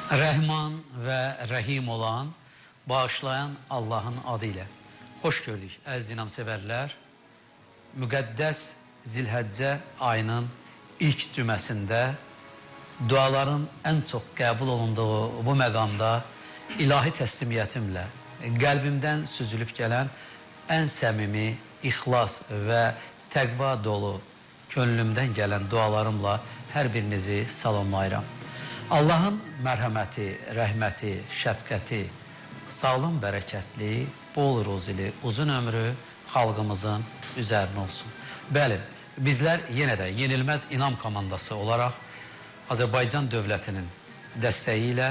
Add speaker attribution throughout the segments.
Speaker 1: Rəhman və Rəhim olan, bağışlayan Allahın adı ilə. Xoş gördük, əziz dinamsevərlər. Müqəddəs Zilhəccə ayının ilk cüməsində duaların ən çox qəbul olunduğu bu məqamda ilahi təslimiyyətimlə qəlbimdən süzülüb gələn ən səmimi, ixlas və təqva dolu könlümdən gələn dualarımla hər birinizi salamlayıram. Allahın mərhəməti, rəhməti, şəfqəti, sağlam bərəkətli, bol ruzili, uzun ömrü xalqımızın üzərinə olsun. Bəli, bizlər yenə də yenilməz inam komandası olaraq Azərbaycan dövlətinin dəstəyi ilə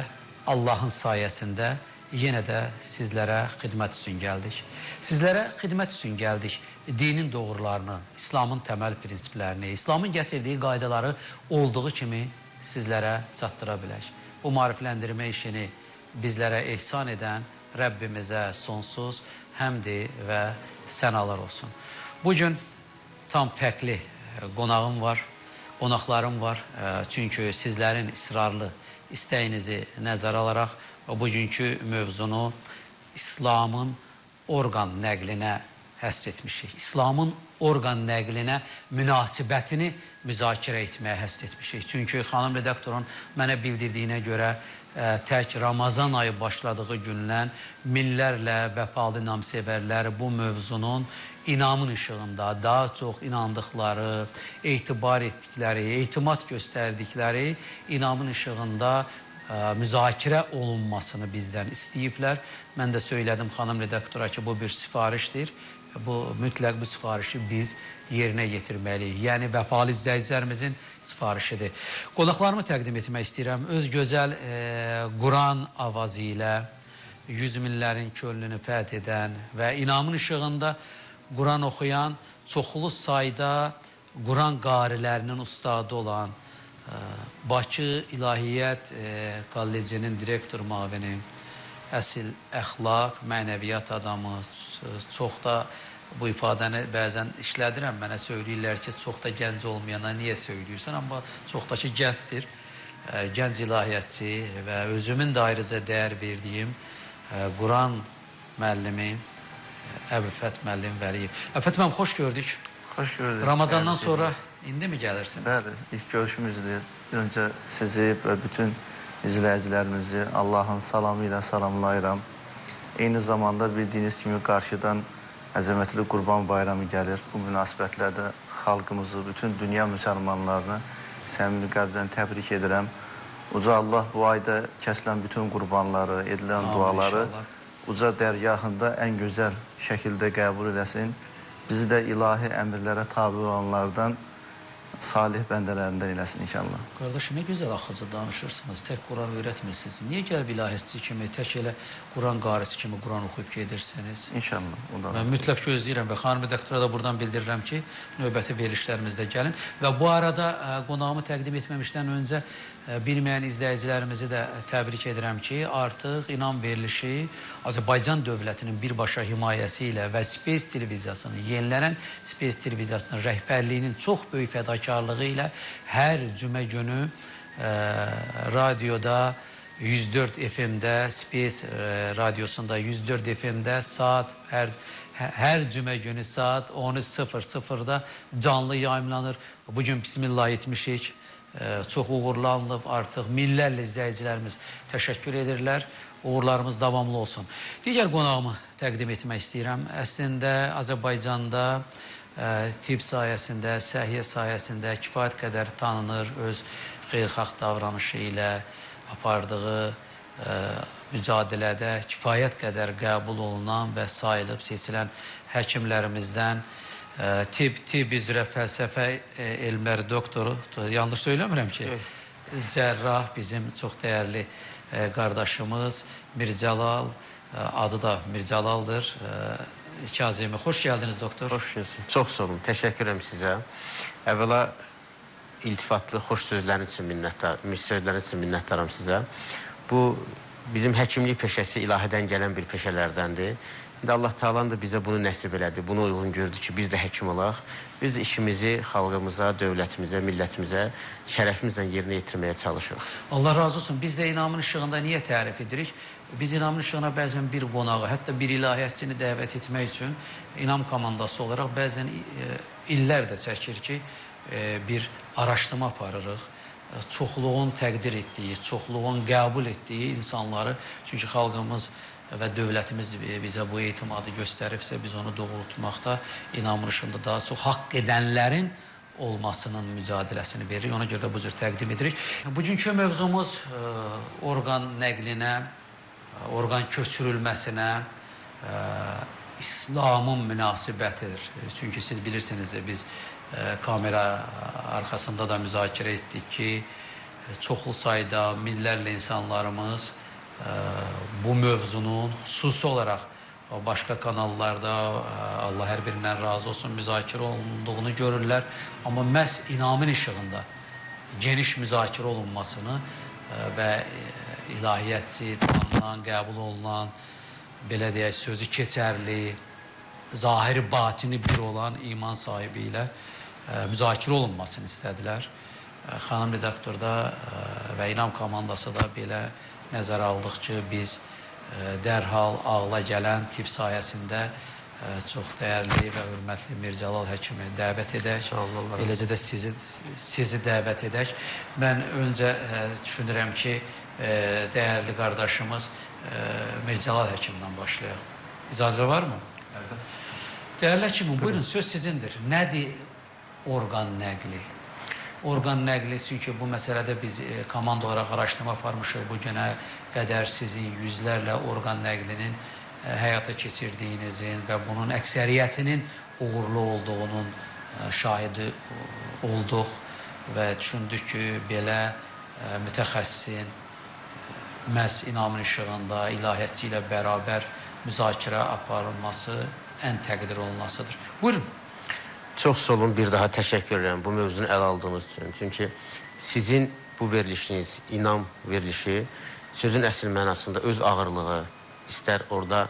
Speaker 1: Allahın sayəsində yenə də sizlərə xidmət üçün gəldik. Sizlərə xidmət üçün gəldik. Dinin doğrularını, İslamın təməl prinsiplərini, İslamın gətirdiyi qaydaları olduğu kimi sizlərə çatdıra bilək. Bu maarifləndirmə işini bizlərə ehsan edən Rəbbimizə sonsuz həmdi və sənalar olsun. Bugün tam fərqli qonaqlarım var. Çünki sizlərin israrlı istəyinizi nəzərə alaraq bugünkü mövzunu İslamın orqan nəqlinə həsr etmişik. İslamın orqan nəqlinə münasibətini müzakirə etməyə həsr etmişik. Çünki xanım redaktorun mənə bildirdiyinə görə tək Ramazan ayı başladığı gündən minlərlə vəfalı namsevərlər bu mövzunun inamın işığında daha çox inandıqları, etibar etdikləri, etimad göstərdikləri inamın işığında müzakirə olunmasını bizdən istəyiblər. Mən də söylədim xanım redaktora ki, bu bir sifarişdir. Mütləq bu sifarişi biz yerinə yetirməliyik. Yəni, vəfalı izləyicilərimizin sifarişidir. Qonaqlarımı təqdim etmək istəyirəm. Öz gözəl Quran avazı ilə 100 minlərin könlünü fəth edən və inamın işığında Quran oxuyan, çoxlu sayda Quran qarilərinin ustadı olan Bakı İlahiyyat Kollecinin direktor müavini, əsil əxlaq, mənəviyyat adamı, çox da bu ifadəni bəzən işlədirəm, mənə söyləyirlər ki, çox da gənc olmayana niyə söyləyirsən, amma çox da ki, gəncdir, gənc ilahiyyatçı və özümün də ayrıca dəyər verdiyim Quran müəllimi Əbülfət müəllim Vəliyev. Əbülfət müəllim, xoş gördük.
Speaker 2: Xoş gördük.
Speaker 1: Ramazandan sonra indi mi gəlirsiniz?
Speaker 2: Bəli, ilk görüşümüzdür. Öncə sizi və bütün izləyicilərimizi Allahın salamı ilə salamlayıram. Eyni zamanda bildiyiniz kimi qarşıdan əzəmətli Qurban Bayramı gəlir. Bu münasibətlərdə xalqımızı, bütün dünya müsəlmanlarını səmimi qəlbdən təbrik edirəm. Uca Allah bu ayda kəsilən bütün qurbanları, edilən duaları uca dərgahında ən gözəl şəkildə qəbul eləsin. Bizi də ilahi əmrlərə tabi olanlardan salih bəndələrindən eləsin inşallah.
Speaker 1: Qardaşım, nə gözəl axıcı danışırsınız, tək Quran öyrətmirsiniz. Niyə gəlb ilahiyyatçı kimi, tək elə Quran qarisi kimi Quran oxuyub gedirsiniz?
Speaker 2: İnşallah.
Speaker 1: Mən mütləq gözləyirəm və xanım redaktora da buradan bildirirəm ki, növbəti verilişlərimizdə gəlin. Və bu arada qonağımı təqdim etməmişdən öncə bilməyən izləyicilərimizi də təbrik edirəm ki, artıq inam verilişi Azərbaycan dövlətinin birbaşa himayəsi ilə və Space televiziyasının, yenilənən Space televiziyasının rəhbərliyinin çox böyük fədakarlığı ilə hər cümə günü radioda 104 FM-də, Space radiosunda 104 FM-də saat hər cümə günü saat 13:00-da canlı yayımlanır. Bugün bismillah etmişik. Çox uğurlanıb, artıq minlərlə izləyicilərimiz təşəkkür edirlər. Uğurlarımız davamlı olsun. Digər qonağımı təqdim etmək istəyirəm. Əslində Azərbaycanda tibb sayəsində, səhiyyə sayəsində kifayət qədər tanınır, öz xeyirxah davranışı ilə apardığı mücadilədə kifayət qədər qəbul olunan və sayılıb seçilən həkimlərimizdən tibb üzrə fəlsəfə elmləri doktoru, yanlış söyləmirəm ki, cərrah bizim çox dəyərli qardaşımız Mircəlal, adı da Mircəlaldır. Kazimi, xoş gəldiniz doktor.
Speaker 3: Xoş gəlsin. Çox sağ olun, təşəkkür edirəm sizə. Əvvəla iltifatlı, xoş sözlərin üçün minnətdaram sizə. Bu, bizim həkimlik peşəsi ilahidən gələn bir peşələrdəndir. İndi Allah Taala'nın da bizə bunu nəsib elədi, bunu uyğun gördü ki, biz də həkim olaq. Biz işimizi xalqımıza, dövlətimizə, millətimizə şərəfimizlə yerinə yetirməyə çalışırıq.
Speaker 1: Allah razı olsun. Biz də İnamın İşığında niyə tərif edirik? Biz İnamın İşığına bəzən bir qonağı, hətta bir ilahiyyatçını dəvət etmək üçün İnam komandası olaraq bəzən illər də çəkir ki, bir araşdırma aparırıq. Çoxluğun təqdir etdiyi, çoxluğun qəbul etdiyi insanları, çünki xalqımız və dövlətimiz bizə bu etimadı göstəribsə, biz onu doğrultmaqda İnamın İşığında daha çox haqq edənlərin olmasının mücadiləsini veririk. Ona görə də bu cür təqdim edirik. Bugünkü mövzumuz orqan nəqlinə, orqan köçürülməsinə, İslamın münasibətidir. Çünki siz bilirsiniz, biz kamera arxasında da müzakirə etdik ki, çoxlu sayda minlərlə insanlarımız bu mövzunun xüsusi olaraq başqa kanallarda, Allah hər birindən razı olsun, müzakirə olunduğunu görürlər. Amma məhz İnamın İşığında geniş müzakirə olunmasını və ilahiyyatçı, tanınan, qəbul olunan, belə deyək, sözü keçərli, zahiri batini bir olan iman sahibi ilə müzakirə olunmasını istədilər. Xanım redaktorda və İnam komandası da belə nəzərə aldıq ki, biz dərhal ağla gələn tibb sahəsində çox dəyərli və hörmətli Mirzəlal həkimi dəvət edək. Eləcə də sizi dəvət edək. Mən öncə düşünürəm ki, dəyərli qardaşımız Mirzəlal həkimdən başlayaq. İcazə varmı? Dəyərli həkimim, buyurun, söz sizindir. Nədir orqan nəqli? Orqan nəqli, çünki bu məsələdə biz komanda olaraq araşdırma aparmışıq. Bu günə qədər sizin yüzlərlə orqan nəqlinin həyata keçirdiyinizin və bunun əksəriyyətinin uğurlu olduğunun şahidi olduq və düşündük ki, belə mütəxəssisin məhz İnamın İşığında ilahiyyatçı ilə bərabər müzakirə aparılması ən təqdir olunasıdır. Buyurun.
Speaker 3: Çox sağ olun, bir daha təşəkkür edirəm bu mövzunu əl aldığınız üçün. Çünki sizin bu verilişiniz, İnam verilişi sözün əsl mənasında öz ağırlığı, istər orada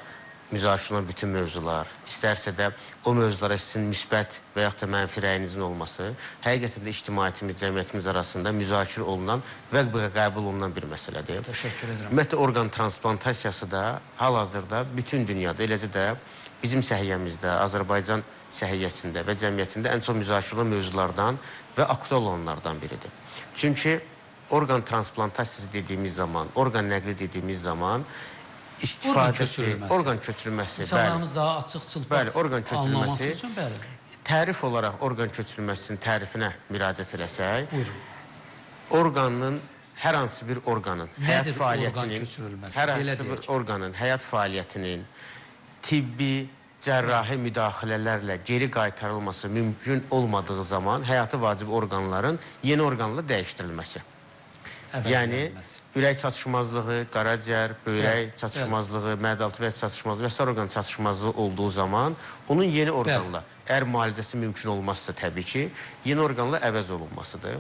Speaker 3: müzakirə olan bütün mövzular, istərsə də o mövzulara sizin müsbət və yaxud da mənfi rəyinizin olması, həqiqətən də ictimaiyyətimiz, cəmiyyətimiz arasında müzakirə olunan və qəbul olunan bir məsələdir.
Speaker 1: Təşəkkür edirəm.
Speaker 3: Ümumiyyətlə, orqan transplantasiyası da hal-hazırda bütün dünyada, eləcə də bizim səhiyyəmizdə, Azərbaycan səhiyyəsində və cəmiyyətində ən çox müzakirə olan mövzulardan və aktual olanlardan biridir. Çünki orqan transplantasiyası dediyimiz zaman, orqan nəqli dediyimiz zaman istifadəsi, orqan köçürülməsi,
Speaker 1: İnsanlarımız daha açıq-çılpaq anlaması üçün, bəli.
Speaker 3: Tərif olaraq orqan köçürülməsinin tərifinə müraciət eləsək,
Speaker 1: buyurun.
Speaker 3: Orqanın, hər hansı bir orqanın, həyat fəaliyyətinin, hər hansı bir orqanın həyat fəaliyyətinin tibbi, cərrahi müdaxilələrlə geri qaytarılması mümkün olmadığı zaman həyatı vacib orqanların yeni orqanla dəyişdirilməsi. Yəni, ürək çatışmazlığı, qaraciyər, böyrək çatışmazlığı, mədəaltı və çatışmazlığı və sair orqan çatışmazlığı olduğu zaman onun yeni orqanla, əgər müalicəsi mümkün olmazsa təbii ki, yeni orqanla əvəz olunmasıdır.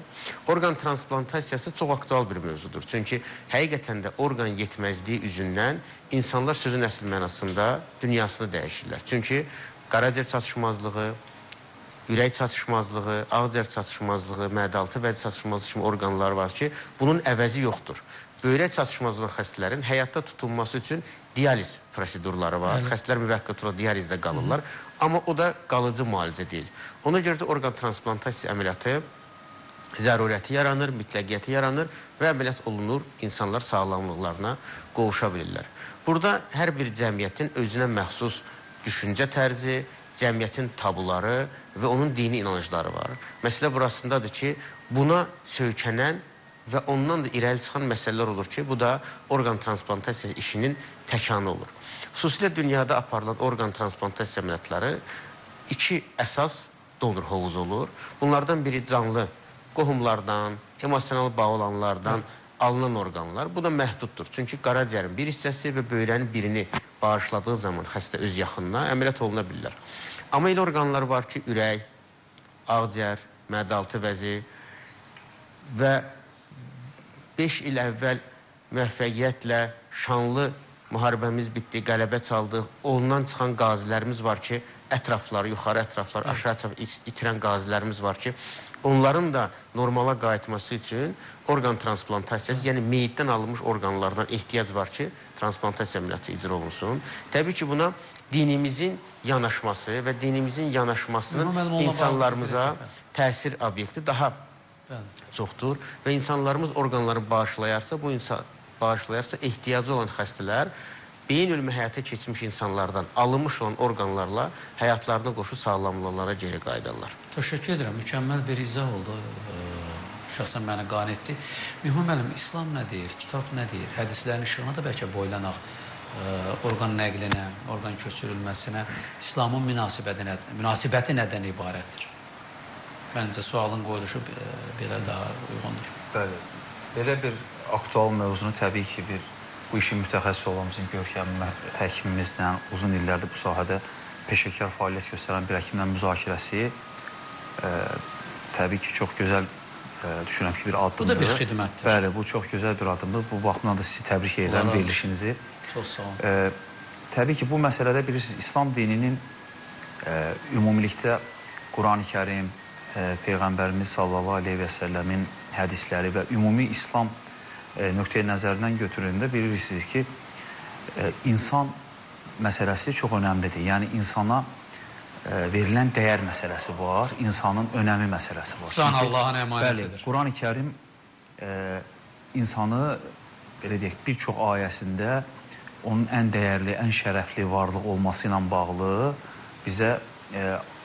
Speaker 3: Orqan transplantasiyası çox aktual bir mövzudur. Çünki həqiqətən də orqan yetməzliyi üzündən insanlar sözün əsl mənasında dünyasını dəyişirlər. Çünki qaraciyər çatışmazlığı, ürək çatışmazlığı, ağciyər çatışmazlığı, mədəaltı və çatışmazlığı kimi orqanlar var ki, bunun əvəzi yoxdur. Böyrək çatışmazlığı xəstələrin həyatda tutulması üçün dializ prosedurları var. Xəstələr müvəqqəti olaraq dializdə qalırlar. Amma o da qalıcı müalicə deyil. Ona görə də orqan transplantasiya əməliyyatı zərurəti yaranır, mütləqiyyəti yaranır və əməliyyat olunur, insanlar sağlamlıqlarına qovuşa bilirlər. Burada hər bir cəmiyyətin özünə məxsus düşüncə tərzi, cəmiyyətin tabuları və onun dini inancları var. Məsələ burasındadır ki, buna söykənən və ondan da irəli çıxan məsələlər olur ki, bu da orqan transplantasiyası işinin təkanı olur. Xüsusilə dünyada aparılan orqan transplantasiya əməliyyatları iki əsas donor hovuzu olur. Bunlardan biri canlı qohumlardan, emosional bağ olanlardan alınan orqanlar. Bu da məhduddur. Çünki qaraciyərin bir hissəsi və böyrənin birini bağışladığı zaman xəstə öz yaxınına əməliyyat oluna bilirlər. Amma elə orqanlar var ki, ürək, ağciyər, mədəaltı vəzi və 5 il əvvəl müvəffəqiyyətlə şanlı müharibəmiz bitdi, qələbə çaldıq. Ondan çıxan qazilərimiz var ki, ətrafları, yuxarı ətrafları, aşağı ətrafları itirən qazilərimiz var ki, onların da normala qayıtması üçün orqan transplantasiyası, yəni meyitdən alınmış orqanlardan ehtiyac var ki, transplantasiya əməliyyatı icra olunsun. Təbii ki, buna dinimizin yanaşması və dinimizin yanaşmasının insanlarımıza təsir obyekti daha çoxdur və insanlarımız orqanları bağışlayarsa, bağışlayarsa ehtiyacı olan xəstələr beyin ölümü həyata keçmiş insanlardan alınmış olan orqanlarla həyatlarını qoşu sağlamlıqlara geri qayıdarlar.
Speaker 1: Təşəkkür edirəm. Mükəmməl bir izah oldu. Şəxsən məni qane etdi. Mühüm müəllim, İslam nə deyir, kitab nə deyir? Hədislərin işığına da bəlkə boylanaq orqan nəqlinə, orqan köçürülməsinə, İslamın münasibəti nədən ibarətdir? Məncə sualın qoyuluşu belə daha uyğundur.
Speaker 4: Bəli. Belə bir aktual mövzunu təbii ki, bu işin mütəxəssis olan bizim görkəmli həkimimizlə uzun illərdir bu sahədə peşəkar fəaliyyət göstərən bir həkimlə müzakirəsi təbii ki, çox gözəl düşünürəm ki, bir addımdır.
Speaker 1: Bu da bir xidmətdir.
Speaker 4: Bəli, bu çox gözəl bir addımdır. Bu baxımdan da sizi təbrik edirəm verilişinizi.
Speaker 1: Çox sağ olun.
Speaker 4: Təbii ki, bu məsələdə bilirsiniz, İslam dininin ümumilikdə Quran-ı Kərim, Peyğəmbərimiz sallallahu aleyhi və səlləmin hədisləri və ümumi İslam nöqteyi nəzərindən götürüldüyündə bilirsiniz ki, insan məsələsi çox önəmlidir. Yəni, insana verilən dəyər məsələsi var, insanın önəmi məsələsi var.
Speaker 1: Can Allahın əmanətidir.
Speaker 4: Bəli, Quran-ı Kərim insanı, belə deyək, bir çox ayəsində onun ən dəyərli, ən şərəfli varlıq olması ilə bağlı bizə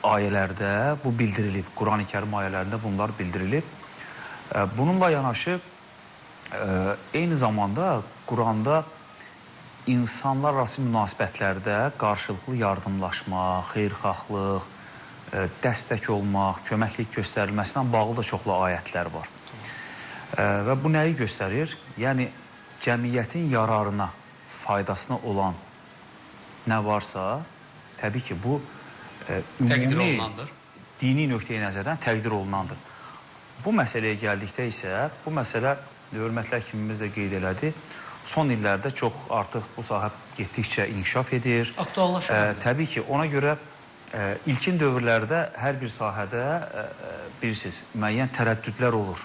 Speaker 4: ayələrdə bu bildirilib. Quran-ı Kərim ayələrində bunlar bildirilib. Bununla yanaşı, eyni zamanda Quranda insanlar arası münasibətlərdə qarşılıqlı yardımlaşma, xeyirxahlıq, dəstək olmaq, köməklik göstərilməsindən bağlı da çoxlu ayətlər var. Və bu nəyi göstərir? Yəni, cəmiyyətin yararına, faydasına olan nə varsa, təbii ki, bu ümumi dini nöqteyi nəzərdən təqdir olunandır. Bu məsələyə gəldikdə isə, bu məsələ, hörmətli həkimimiz də qeyd elədi, son illərdə çox artıq bu sahə getdikcə inkişaf edir.
Speaker 1: Aktuallaşır.
Speaker 4: Təbii ki, ona görə ilkin dövrlərdə hər bir sahədə, bilirsiniz, müəyyən tərəddüdlər olur.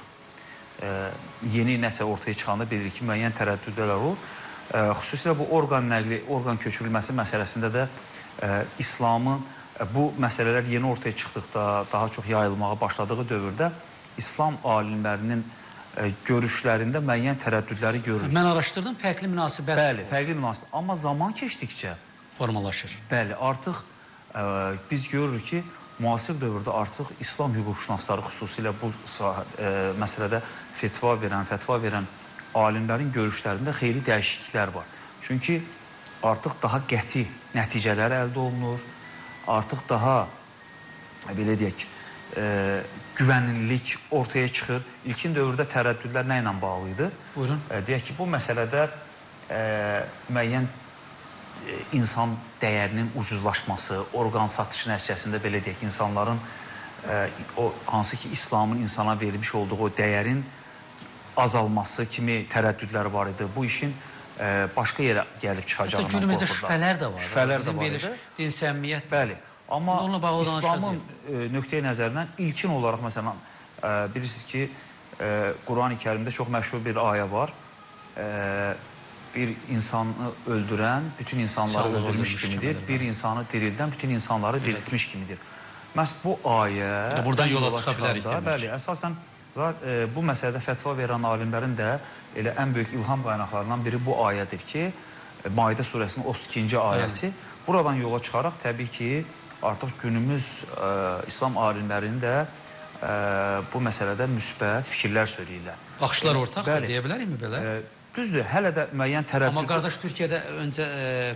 Speaker 4: Yeni nəsə ortaya çıxanda bilirik ki, müəyyən tərəddüdlər olur. Xüsusilə bu orqan nəqli, orqan köçürülməsi məsələsində də İslamın bu məsələlər yeni ortaya çıxdıqda, daha çox yayılmağa başladığı dövrdə İslam alimlərinin görüşlərində müəyyən tərəddüdləri görürük.
Speaker 1: Mən araşdırdım, fərqli münasibət.
Speaker 4: Bəli, fərqli münasibət. Amma zaman keçdikcə
Speaker 1: formalaşır.
Speaker 4: Bəli, artıq biz görürük ki, müasir dövrdə artıq İslam hüquqşünasları xüsusilə bu məsələdə fətva verən alimlərin görüşlərində xeyli dəyişikliklər var. Çünki artıq daha qəti nəticələr əldə olunur, artıq daha, belə deyək, güvənillik ortaya çıxır. İlkin dövrdə tərəddüdlər nə ilə bağlı idi?
Speaker 1: Buyurun.
Speaker 4: Deyək ki, bu məsələdə müəyyən insan dəyərinin ucuzlaşması, orqan satışı nəticəsində, belə deyək, insanların hansı ki, İslamın insana verilmiş olduğu o dəyərin azalması kimi tərəddüdlər var idi. Bu işin başqa yerə gəlib çıxacağından qorxurlar.
Speaker 1: Günümüzdə şübhələr də var.
Speaker 4: Şübhələr də var idi.
Speaker 1: Din səmimiyyət.
Speaker 4: Bəli. Amma İslamın nöqteyi nəzərindən ilkin olaraq, məsələn, bilirsiniz ki, Quran-ı Kərimdə çox məşhur bir ayə var. Bir insanı öldürən bütün insanları öldürmüş kimidir. Bir insanı dirildən bütün insanları diriltmiş kimidir. Məhz bu ayə...
Speaker 1: Buradan yola çıxa bilərik.
Speaker 4: Bəli, əsasən bu məsələdə fətva verən alimlərin də elə ən böyük ilham qaynaqlarından biri bu ayədir ki, Maidə surəsinin 32-ci ayəsi. Buradan yola çıxaraq təbii ki, artıq günümüz İslam alimlərinin də bu məsələdə müsbət fikirlər söyləyirlər.
Speaker 1: Baxışlar ortaqdır, deyə bilərikmi belə?
Speaker 4: Düzdür, hələ də müəyyən tərəddüd...
Speaker 1: Amma qardaş, Türkiyədə öncə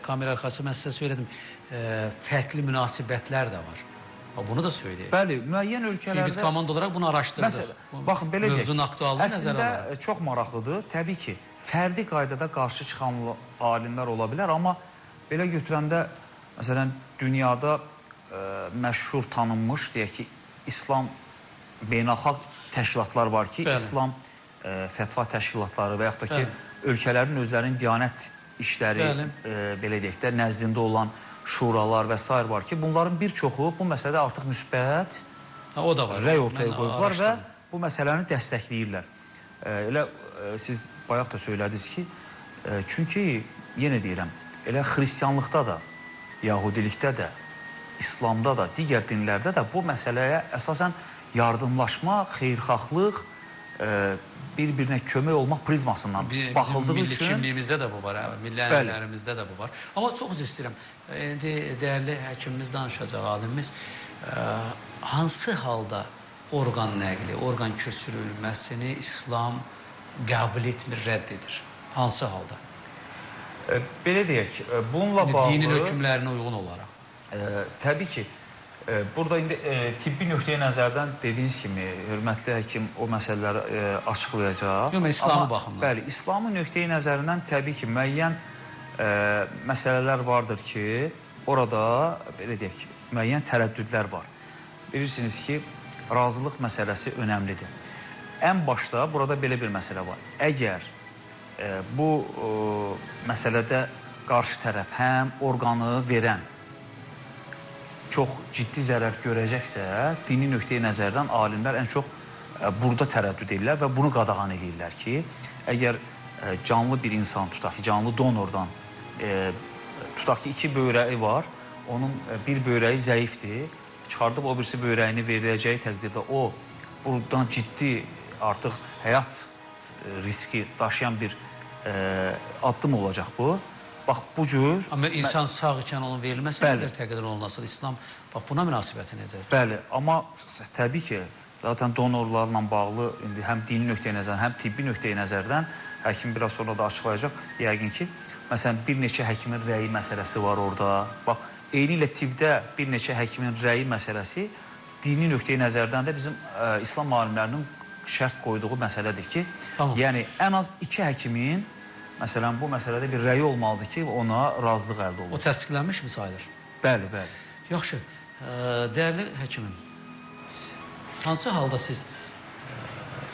Speaker 1: kamera arxası mən sizə söylədim, fərqli münasibətlər də var. Bunu da söyləyək.
Speaker 4: Bəli, müəyyən ölkələrdə...
Speaker 1: Biz komanda olaraq bunu araşdırdıq.
Speaker 4: Baxın, belə deyək,
Speaker 1: mövzunun aktuallığını nəzərə alırıq.
Speaker 4: Əslində çox maraqlıdır. Təbii ki, fərdi qaydada qarşı çıxan alimlər ola bilər, amma belə götürəndə, məsələn, dünyada məşhur, tanınmış, deyək ki, İslam beynəlxalq təşkilatlar var ki, İslam fətva təşkilatları və yaxud da ki, ölkələrin özlərinin diyanət işləri, belə deyək də, nəzdində olan şuralar və s. var ki, bunların bir çoxu bu məsələdə artıq müsbət rəy ortaya qoyublar və bu məsələni dəstəkləyirlər. Elə siz bayaq da söylədiniz ki, çünki yenə deyirəm, elə xristianlıqda da, yahudilikdə də, İslamda da, digər dinlərdə də bu məsələyə əsasən yardımlaşma, xeyirxahlıq, bir-birinə kömək olmaq prizmasından baxıldığı üçün...
Speaker 1: Milli kimliyimizdə də bu var, milli ənənələrimizdə də bu var. Amma çox üzr istəyirəm, indi dəyərli həkimimiz danışacaq, alimimiz, hansı halda orqan nəqli, orqan köçürülməsini İslam qəbul etmir, rədd edir? Hansı halda?
Speaker 4: Belə deyək, bununla bağlı...
Speaker 1: Dinin hökmlərinə uyğun olaraq.
Speaker 4: Təbii ki, burada indi tibbi nöqteyi nəzərdən dediyiniz kimi, hörmətli həkim o məsələləri açıqlayacaq.
Speaker 1: Yox, İslamı baxımdan.
Speaker 4: Bəli, İslamı nöqteyi nəzərindən təbii ki, müəyyən məsələlər vardır ki, orada, belə deyək, müəyyən tərəddüdlər var. Bilirsiniz ki, razılıq məsələsi önəmlidir. Ən başda burada belə bir məsələ var. Əgər bu məsələdə qarşı tərəf həm orqanı verən çox ciddi zərər görəcəksə, dini nöqteyi nəzərdən alimlər ən çox burada tərəddüd edirlər və bunu qadağan edirlər ki, əgər canlı bir insan tutaq ki, canlı donordan tutaq ki, 2 böyrəyi var, onun bir böyrəyi zəifdir, çıxardıb o birisi böyrəyini veriləcəyi təqdirdə o, buradan ciddi artıq həyat riski daşıyan bir addım olacaq bu. Bax, bu cür...
Speaker 1: Amma insan sağ ikən onun verilməsi qədər təqdir olunasıdır. İslam, bax, buna münasibəti necədir?
Speaker 4: Bəli, amma təbii ki, zaten donorlarla bağlı indi həm dini nöqteyi nəzərdən, həm tibbi nöqteyi nəzərdən həkim biraz sonra da açıqlayacaq. Yəqin ki, məsələn, bir neçə həkimin rəyi məsələsi var orada. Bax, eyni ilə tibdə bir neçə həkimin rəyi məsələsi dini nöqteyi nəzərdən də bizim İslam alimlərinin şərt qoyduğu məsələdir ki, yəni ən az 2 həkimin məsələn, bu məsələdə bir rəyi olmalıdır ki, ona razılıq əldə olur.
Speaker 1: O təsdiqlənmiş mi sayılır?
Speaker 4: Bəli, bəli.
Speaker 1: Yaxşı, dəyərli həkimim, hansı halda siz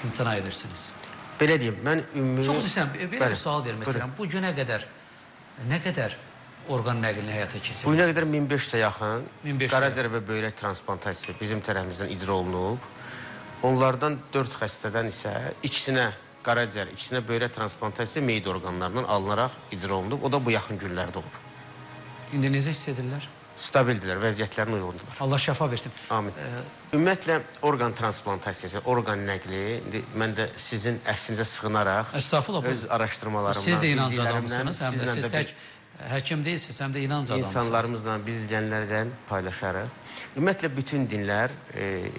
Speaker 1: imtina edirsiniz?
Speaker 3: Belə deyim, mən ümumi...
Speaker 1: Çox desəm, belə bir sual vermək istəyirəm. Bu günə qədər nə qədər orqan nəqlini həyata keçirsiniz?
Speaker 3: Bu günə qədər 1500-ə yaxın qaraciyər və böyrək transplantasiya bizim tərəfimizdən icra olunub. Onlardan 4 xəstədən isə ikisinə qaraciyər, ikisinə böyrək transplantasiya meyid orqanlarından alınaraq icra olunub. O da bu yaxın günlərdə olub.
Speaker 1: İndi necə hiss edirlər?
Speaker 3: Stabildirlər, vəziyyətlərin uyğundular.
Speaker 1: Allah şəfa versin.
Speaker 3: Amin. Ümumiyyətlə, orqan transplantasiyası, orqan nəqli, mən də sizin əfvinizə sığınaraq öz araşdırmalarımdan,
Speaker 1: siz də inanc adamısınız, həm də siz tək həkim deyilsiniz, həm də inanc adamısınız.
Speaker 3: İnsanlarımızla, biz izləyənlərdən paylaşarıq. Ümumiyyətlə, bütün dinlər,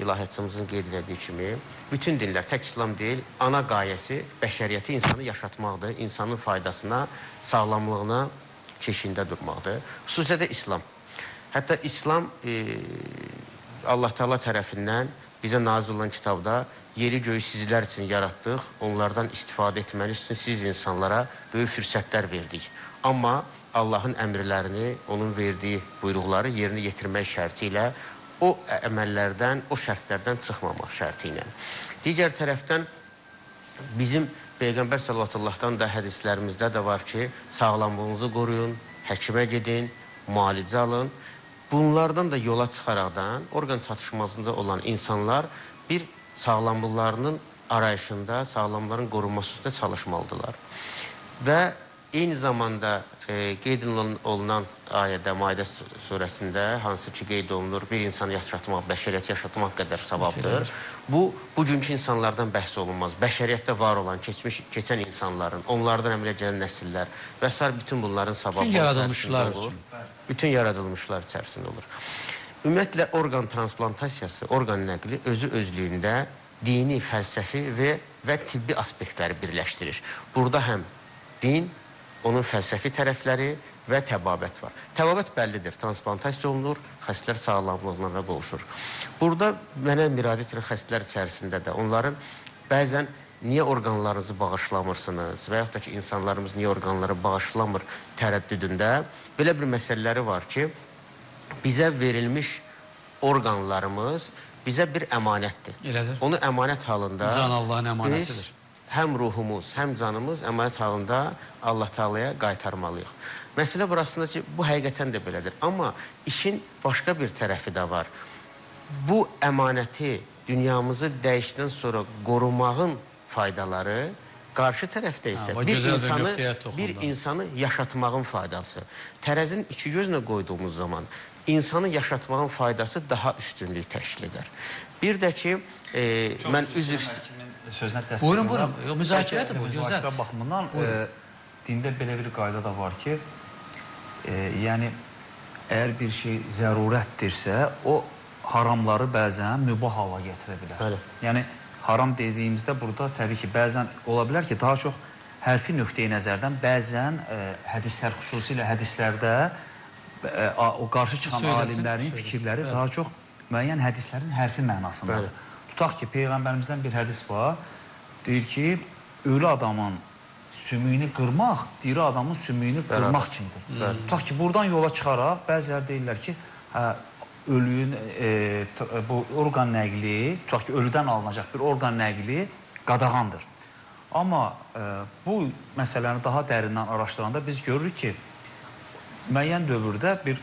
Speaker 3: ilahiyyatçımızın qeyd elədiyi kimi, bütün dinlər, tək İslam deyil, ana qayəsi bəşəriyyəti insanı yaşatmaqdır, insanın faydasına, sağlamlığına keşiyində durmaqdır. Xüsusilə də İslam. Hətta İslam Allah Teala tərəfindən bizə nazil olan kitabda yeri göyü sizlər üçün yaratdıq, onlardan istifadə etməli üçün siz insanlara böyük fürsətlər verdik. Amma Allahın əmrlərini, onun verdiyi buyruqları yerinə yetirmək şərti ilə o əməllərdən, o şərtlərdən çıxmamaq şərti ilə. Digər tərəfdən bizim Peyğəmbər sallallahu da hədislərimizdə də var ki, sağlamlığınızı qoruyun, həkimə gedin, müalicə alın. Bunlardan da yola çıxaraqdan orqan çatışmazlığında olan insanlar bir sağlamlıqlarının arayışında, sağlamların qorunması üstə çalışmalıdırlar. Və eyni zamanda qeyd olunan ayədə, Maidə surəsində, hansı ki qeyd olunur, bir insanı yaşatmaq, bəşəriyyəti yaşatmaq qədər savabdır. Bugünkü insanlardan bəhs olunmaz. Bəşəriyyətdə var olan, keçən insanların, onlardan əmələ gələn nəsillər və s. bütün bunların savabı bütün yaradılmışlar içərisində olur. Ümumiyyətlə, orqan transplantasiya, orqan nəqli özü özlüyündə dini, fəlsəfi və tibbi aspektləri birləşdirir. Burada həm din, onun fəlsəfi tərəfləri və təbabət var. Təbabət bəllidir, transplantasiya olunur, xəstələr sağlamlığına qovuşur. Burada mənə müraciət edən xəstələr içərisində də onların bəzən niyə orqanlarınızı bağışlamırsınız və yaxud da ki, insanlarımız niyə orqanları bağışlamır tərəddüdündə belə bir məsələləri var ki, bizə verilmiş orqanlarımız bizə bir əmanətdir.
Speaker 1: Elədir.
Speaker 3: Onu əmanət halında
Speaker 1: Can Allahın əmanətidir.
Speaker 3: həm ruhumuz, həm canımız əmanət halında Allah Taalaya qaytarmalıyıq. Məsələ burasında ki, bu həqiqətən də belədir. Amma işin başqa bir tərəfi də var. Bu əmanəti dünyamızı dəyişdən sonra qorumağın faydaları, qarşı tərəfdə isə bir insanı yaşatmağın faydası. Tərəzin iki gözünə qoyduğumuz zaman insanı yaşatmağın faydası daha üstünlük təşkil edər. Bir də ki, mən üzr istəyirəm.
Speaker 1: Buyurun, müzakirədir bu, gözəl.
Speaker 4: Müzakirə baxımından dində belə bir qayda da var ki, yəni, əgər bir şey zərurətdirsə, o haramları bəzən mübah hala gətirə bilər. Yəni, haram dediyimizdə burada təbii ki, bəzən ola bilər ki, daha çox hərfi nöqteyi nəzərdən bəzən hədislər, xüsusilə hədislərdə o qarşı çıxan alimlərin fikirləri daha çox müəyyən hədislərin hərfi mənasındadır. Tutaq ki, Peyğəmbərimizdən bir hədis var, deyir ki, ölü adamın sümüyünü qırmaq, diri adamın sümüyünü qırmaq kimidir. Tutaq ki, buradan yola çıxaraq bəziləri deyirlər ki, ölüyün, bu orqan nəqli, tutaq ki, ölüdən alınacaq bir orqan nəqli qadağandır. Amma bu məsələni daha dərindən araşdıranda biz görürük ki, müəyyən dövrdə bir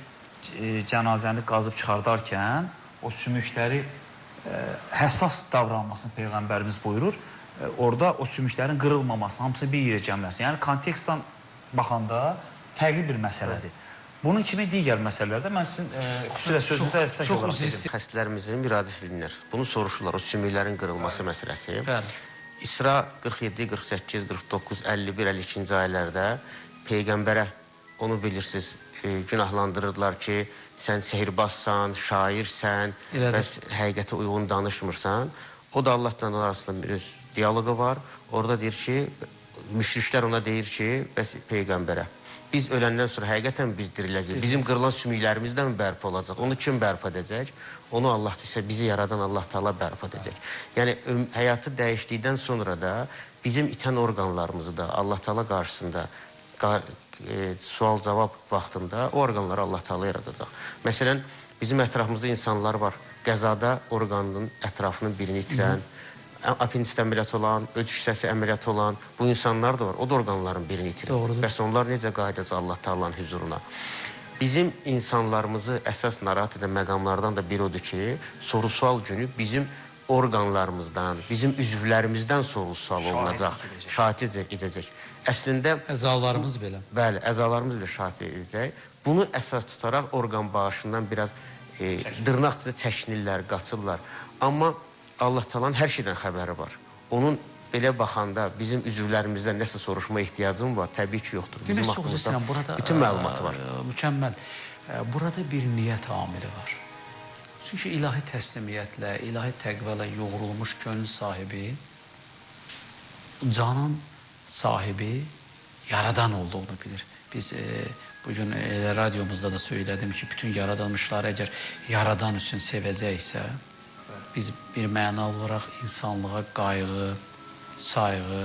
Speaker 4: cənazəni qazıb çıxardarkən o sümükləri həssas davranmasını Peyğəmbərimiz buyurur. Orada o sümüklərin qırılmaması, hamısı bir yerə cəmləşir. Yəni, kontekstdən baxanda fərqli bir məsələdir. Bunun kimi digər məsələlərdə mən sizin xüsusilə sözünüzdə əslək olaraq dedim.
Speaker 3: Xəstələrimizin müraciət edirlər. Bunu soruşurlar, o sümüklərin qırılması məsələsi. İsra 47, 48, 49, 51, 52-ci ayələrdə Peyğəmbərə onu bilirsiniz, günahlandırırlar ki, sən sehirbazsan, şairsən, bəs həqiqətə uyğun danışmırsan. O da Allah'la arasında bir diyalogu var. Orada deyir ki, müşriklər ona deyir ki, bəs Peyğəmbərə, biz öləndən sonra həqiqətən biz diriləcək. Bizim qırılan sümüklərimizdən bərpa olacaq. Onu kim bərpa edəcək? Onu Allah isə bizi yaradan Allah Taala bərpa edəcək. Yəni, həyatı dəyişdikdən sonra da bizim itən orqanlarımızı da Allah Taala qarşısında sual-cavab vaxtında o orqanları Allah Taala yaradacaq. Məsələn, bizim ətrafımızda insanlar var. Qəzada orqanının ətrafının birini itirən, apendist əməliyyat olan, öd şüşəsi əməliyyat olan bu insanlar da var. O da orqanların birini itirir. Bəs onlar necə qayıdacaq Allah Taala'nın hüzuruna? Bizim insanlarımızı əsas narahat edən məqamlardan da biri odur ki, soru-sual günü bizim orqanlarımızdan, bizim üzvlərimizdən soru-sual olunacaq, şahid edəcək. Əslində...
Speaker 1: Əzalarımız belə.
Speaker 3: Bəli, əzalarımız belə şahid edəcək. Bunu əsas tutaraq orqan bağışından biraz dırnaqçıda çəkinirlər, qaçırlar. Amma Allah Taala'nın hər şeydən xəbəri var. Onun belə baxanda bizim üzvlərimizdən nəsə soruşma ehtiyacım var? Təbii ki, yoxdur.
Speaker 1: Demək, çox istəyirəm, burada
Speaker 3: bütün məlumat var.
Speaker 1: Mükəmməl. Burada bir niyyət amili var. Çünki ilahi təslimiyyətlə, ilahi təqvələ yoğrulmuş gönül sahibi, canın sahibi yaradan olduğunu bilir. Biz bugün radyomuzda da söylədim ki, bütün yaradılmışları əgər yaradan üçün sevəcəksə, biz bir mənalı olaraq insanlığa qayğı, sayğı,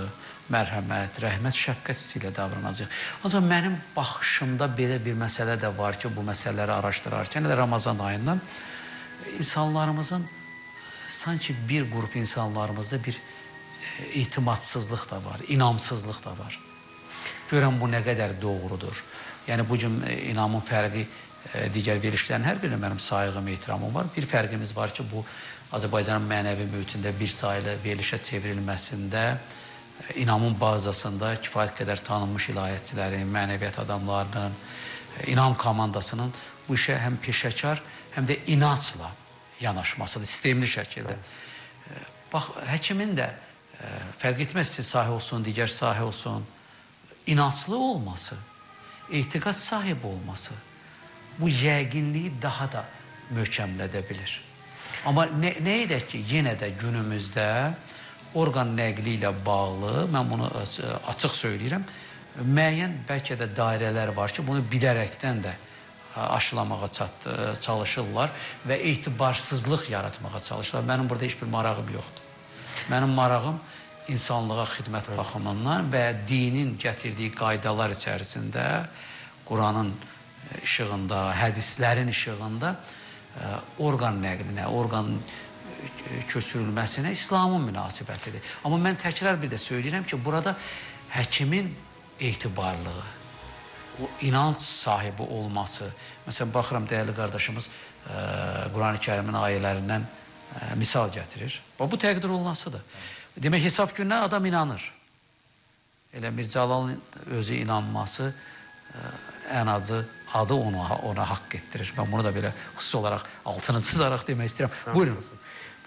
Speaker 1: mərhəmət, rəhmət, şəfqət hissi ilə davranacaq. Ancaq mənim baxışımda belə bir məsələ də var ki, bu məsələləri araşdırarkən, Ramazan ayından insanlarımızın, sanki bir qrup insanlarımızda bir itimadsızlıq da var, inamsızlıq da var. Görən bu nə qədər doğrudur. Yəni, bu gün inamın fərqi digər verilişlərin hər birində mənim sayığım, ehtiramım var. Bir fərqimiz var ki, bu Azərbaycanın mənəvi mühitində bir sayılı verilişə çevrilməsində inamın bazasında kifayət qədər tanınmış ilahiyyətçilərin, mənəviyyət adamlarının, inam komandasının bu işə həm peşəkar, həm də inancla yanaşmasıdır, sistemli şəkildə. Bax, həkimin də fərq etməz ki, sahə olsun, digər sahə olsun, inanclı olması, etiqad sahibi olması bu yəqinliyi daha da möhkəmlədə bilir. Amma nə edək ki, yenə də günümüzdə orqan nəqli ilə bağlı, mən bunu açıq söyləyirəm, müəyyən bəlkə də dairələr var ki, bunu bidərəkdən də aşılamağa çalışırlar və etibarsızlıq yaratmağa çalışırlar. Mənim burada heç bir marağım yoxdur. Mənim marağım insanlığa xidmət baxımından və dinin gətirdiyi qaydalar içərisində, Quranın işığında, hədislərin işığında orqan nəqlinə, orqan köçürülməsinə İslamın münasibətidir. Amma mən təkrar bir də söyləyirəm ki, burada həkimin etibarlığı, o inanc sahibi olması, məsələn, baxıram, dəyərli qardaşımız Quran-ı Kərimin ayələrindən misal gətirir. Bu təqdir olunasıdır. Demək, hesab gününə adam inanır. Elə Mircəlalın özü inanması ən azı adı ona haqq etdirir. Ben bunu da belə xüsusi olaraq altını çizaraq demək istəyirəm. Buyurun.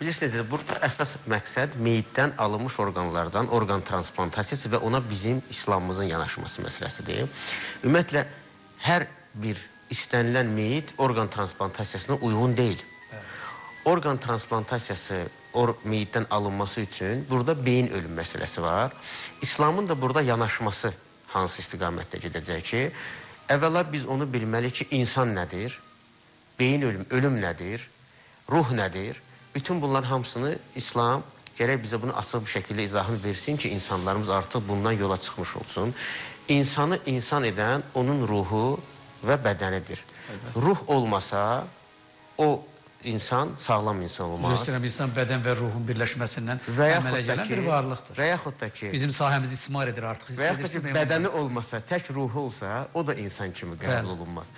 Speaker 3: Bilirsiniz, burada əsas məqsəd meyitdən alınmış orqanlardan orqan transplantasiyası və ona bizim İslamımızın yanaşması məsələsidir. Ümumiyyətlə, hər bir istənilən meyit orqan transplantasiyasına uyğun deyil. Orqan transplantasiyası meyitdən alınması üçün burada beyin ölüm məsələsi var. İslamın da burada yanaşması hansı istiqamətdə gedəcək ki, əvvəla biz onu bilməliyik ki, insan nədir, beyin ölüm nədir, ruh nədir? Bütün bunların hamısını İslam gərək bizə bunu açıq bir şəkildə izahını versin ki, insanlarımız artıq bundan yola çıxmış olsun. İnsanı insan edən onun ruhu və bədənidir. Ruh olmasa o insan sağlam insan olmaz.
Speaker 1: Üzr insan bədən və ruhun birləşməsindən əmələ gələn bir varlıqdır.
Speaker 3: Və yaxud da ki,
Speaker 1: bizim sahəmizi istismar edir artıq.
Speaker 3: Və yaxud da ki, bədəni olmasa, tək ruhu olsa, o da insan kimi qəbul olunmaz.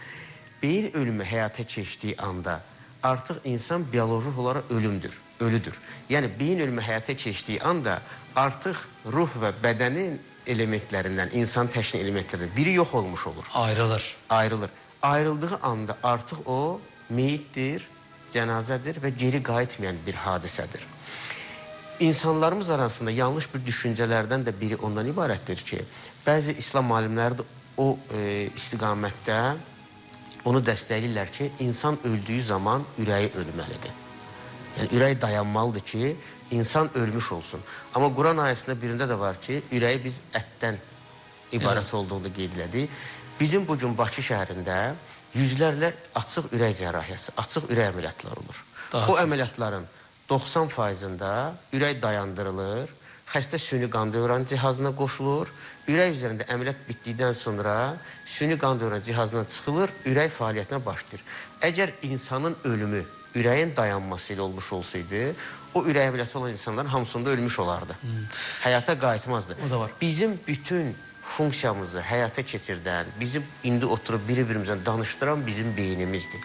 Speaker 3: Beyin ölümü həyata keçdiyi anda artıq insan bioloji olaraq ölüdür. Yəni, beyin ölümü həyata keçdiyi anda artıq ruh və bədənin elementlərindən, insan təşkil elementlərindən biri yox olmuş olur. Ayrılır. Ayrıldığı anda artıq o meyitdir, cənazədir və geri qayıtmayan bir hadisədir. İnsanlarımız arasında yanlış bir düşüncələrdən də biri ondan ibarətdir ki, bəzi İslam alimləri də o istiqamətdə onu dəstəkləyirlər ki, insan öldüyü zaman ürəyi ölməlidir. Yəni, ürək dayanmalıdır ki, insan ölmüş olsun. Amma Quran ayəsində birində də var ki, ürəyi biz ətdən ibarət olduğunu qeyd elədik. Bizim bu gün Bakı şəhərində yüzlərlə açıq ürək cərrahiyyəsi, açıq ürək əməliyyatları olur. O əməliyyatların 90%-ında ürək dayandırılır, xəstə süni qan dövran cihazına qoşulur, ürək üzərində əməliyyat bitdikdən sonra süni qan dövran cihazından çıxılır, ürək fəaliyyətinə başlayır. Əgər insanın ölümü ürəyin dayanması ilə olmuş olsaydı, o ürək əməliyyatı olan insanların hamısında ölmüş olardı. Həyata qayıtmazdı. Bizim bütün funksiyamızı həyata keçirdən, bizim indi oturub bir-birimizdən danışdıran bizim beynimizdir.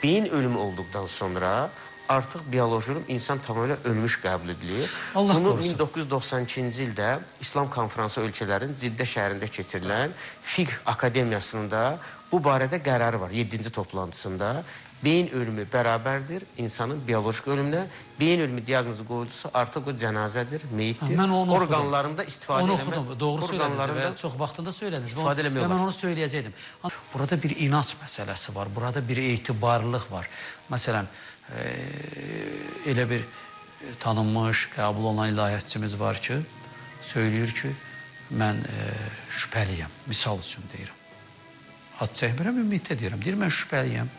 Speaker 3: Beyin ölümü olduqdan sonra artıq bioloji insan tamamilə ölmüş qəbul edilir. Bunu 1992-ci ildə İslam konferansı ölkələrin Ciddə şəhərində keçirilən Fiqh Akademiyasında bu barədə qərarı var, 7-ci toplantısında. Beyin ölümü bərabərdir insanın biolojik ölümünə. Beyin ölümü diaqnozu qoyulursa artıq o cənazədir, meyitdir. Orqanlarında istifadə eləmək.
Speaker 1: Onu oxudum, doğru söylədiniz və çox vaxtında söylədiniz. Mən onu söyləyəcəkdim. Burada bir inanc məsələsi var, burada bir etibarlılıq var. Məsələn, elə bir tanınmış, qəbul olan ilahiyatçımız var ki, söyləyir ki, mən şübhəliyəm, misal üçün deyirəm. Ad çəkmirəm, ümumiyyətlə deyirəm. Deyir, mən şübhəliyəm.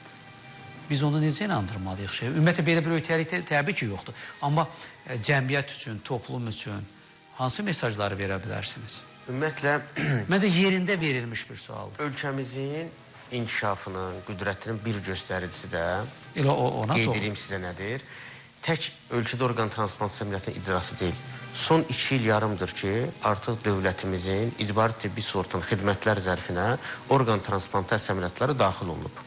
Speaker 1: Biz onu necə inandırmalıyıq şey? Ümumiyyətlə, belə bir ötəlik təbii ki, yoxdur. Amma cəmiyyət üçün, toplum üçün hansı mesajları verə bilərsiniz?
Speaker 3: Ümumiyyətlə,
Speaker 1: məncə yerində verilmiş bir sualdır.
Speaker 3: Ölkəmizin inkişafının, qüdrətinin bir göstəricisi də qeyd edeyim sizə nədir? Tək ölkədə orqan transplantasiya əməliyyatının icrası deyil. Son 2 il yarımdır ki, artıq dövlətimizin icbari tibbi sığortanın xidmətlər zərfinə orqan transplantasiya əməliyyatları daxil olunub.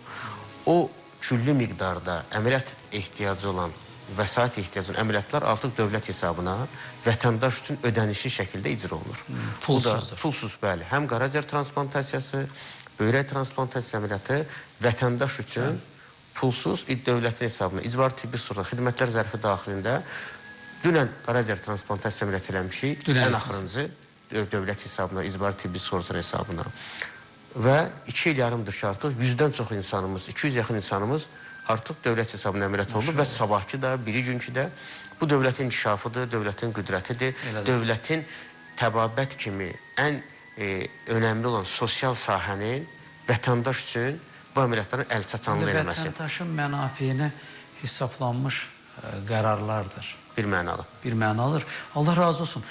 Speaker 3: O küllü miqdarda əməliyyat ehtiyacı olan, vəsait ehtiyacı olan əməliyyatlar artıq dövlət hesabına vətəndaş üçün ödənişli şəkildə icra olunur.
Speaker 1: Pulsuzdur.
Speaker 3: Pulsuz, bəli. Həm qaraciyər transplantasiya, böyrək transplantasiya əməliyyatı vətəndaş üçün pulsuz dövlətin hesabına, icbari tibbi sığorta xidmətlər zərfi daxilində dünən qaraciyər transplantasiya əməliyyatı eləmişik, ən axırıncı dövlət hesabına, icbari tibbi sığorta hesabına. Və 2 il yarımdır ki, artıq 100-dən çox insanımız, 200 yaxın insanımız artıq dövlət hesabına əməliyyat oldu və sabahki da, biri günkü də bu dövlətin inkişafıdır, dövlətin qüdrətidir, dövlətin təbabət kimi ən önəmli olan sosial sahənin vətəndaş üçün bu əməliyyatların əlçatanlı eləməsi.
Speaker 1: Vətəndaşın mənafiyinə hesablanmış qərarlardır.
Speaker 3: Bir mənalı.
Speaker 1: Bir mənalıdır. Allah razı olsun.